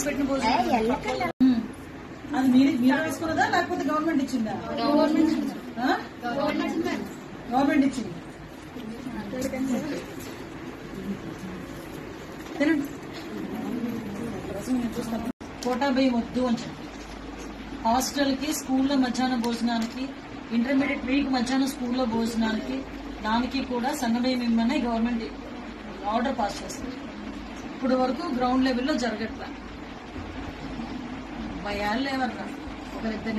పెట్టిన భోజనం అది మీరు వేసుకున్నదా లేకపోతే గవర్నమెంట్ ఇచ్చిందా? గవర్నమెంట్ ఇచ్చింది. కోటా బియ్యం వద్దు అని చెప్పి హాస్టల్ కి స్కూల్లో మధ్యాహ్న భోజనానికి, ఇంటర్మీడియట్ వీక్ మధ్యాహ్నం స్కూల్లో భోజనానికి దానికి కూడా సన్నబియ్యం ఇమ్మని గవర్నమెంట్ ఆర్డర్ పాస్ చేస్తుంది. ఇప్పుడు వరకు గ్రౌండ్ లెవెల్లో జరగట్లా. భయాలు లేవర్రా, ఒకరిద్దరు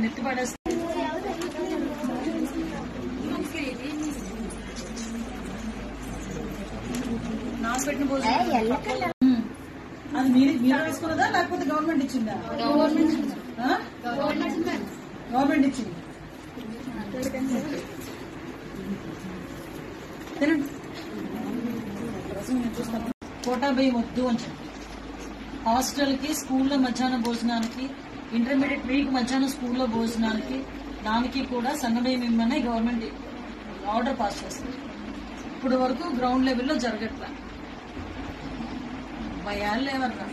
నెత్తి పడేస్తే నాకు పెట్టిన భోజనం అది మీరు వేసుకున్నదా లేకపోతే గవర్నమెంట్ ఇచ్చిందా? గవర్నమెంట్ ఇచ్చింది. కోటా బియ్యం వద్దు అని చెప్పి హాస్టల్ కి స్కూల్లో మధ్యాహ్న భోజనానికి, ఇంటర్మీడియట్ వీక్ మధ్యాహ్నం స్కూల్లో భోజనానికి దానికి కూడా సన్నబియ్యం ఇమ్మని గవర్నమెంట్ ఆర్డర్ పాస్ చేస్తుంది. ఇప్పుడు వరకు గ్రౌండ్ లెవెల్లో జరగట్లా. భయాలు లేవర్రా,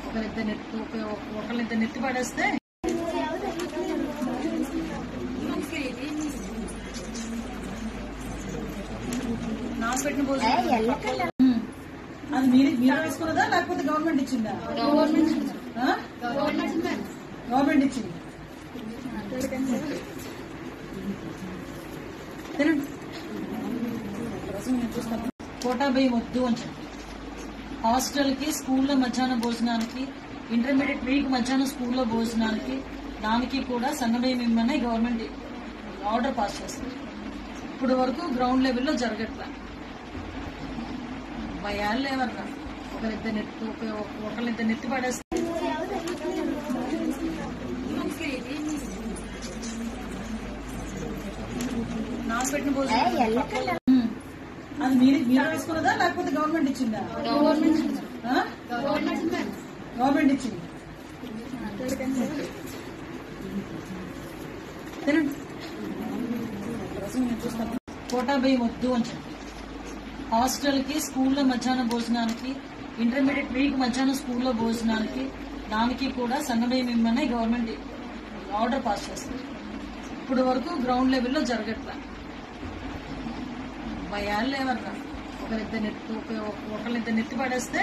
ఒకరిద్దరు నెత్తి పడేస్తే నాకు పెట్టిన భోజనం అది మీరు వేసుకున్నదా లేకపోతే గవర్నమెంట్ ఇచ్చిందా? గవర్నమెంట్ ఇచ్చింది. కోటా బియ్యం వద్దు అని చెప్పి హాస్టల్ కి స్కూల్లో మధ్యాహ్న భోజనానికి, ఇంటర్మీడియట్ వీక్ మధ్యాహ్నం స్కూల్లో భోజనానికి దానికి కూడా సన్నబియ్యం ఇమ్మని గవర్నమెంట్ ఆర్డర్ పాస్ చేస్తుంది. ఇప్పుడు వరకు గ్రౌండ్ లెవెల్లో జరగట్లా. భయాలు లేవర్రా, ఒకరిద్దరు నెత్తి పడేస్తే నాకు పెట్టిన భోజనం అది మీరు వేసుకున్నదా లేకపోతే గవర్నమెంట్ ఇచ్చిందా? గవర్నమెంట్ ఇచ్చింది. కోటా బియ్యం వద్దు అని చెప్పి హాస్టల్ కి స్కూల్లో మధ్యాహ్న భోజనానికి, ఇంటర్మీడియట్ వీక్ మధ్యాహ్నం స్కూల్లో భోజనానికి దానికి కూడా సన్నబియ్యం ఇమ్మని గవర్నమెంట్ ఆర్డర్ పాస్ చేస్తుంది. ఇప్పుడు వరకు గ్రౌండ్ లెవెల్లో జరగట్లా. భయాలు లేవర్రా, ఒకరిద్దరు నెత్తి పడేస్తే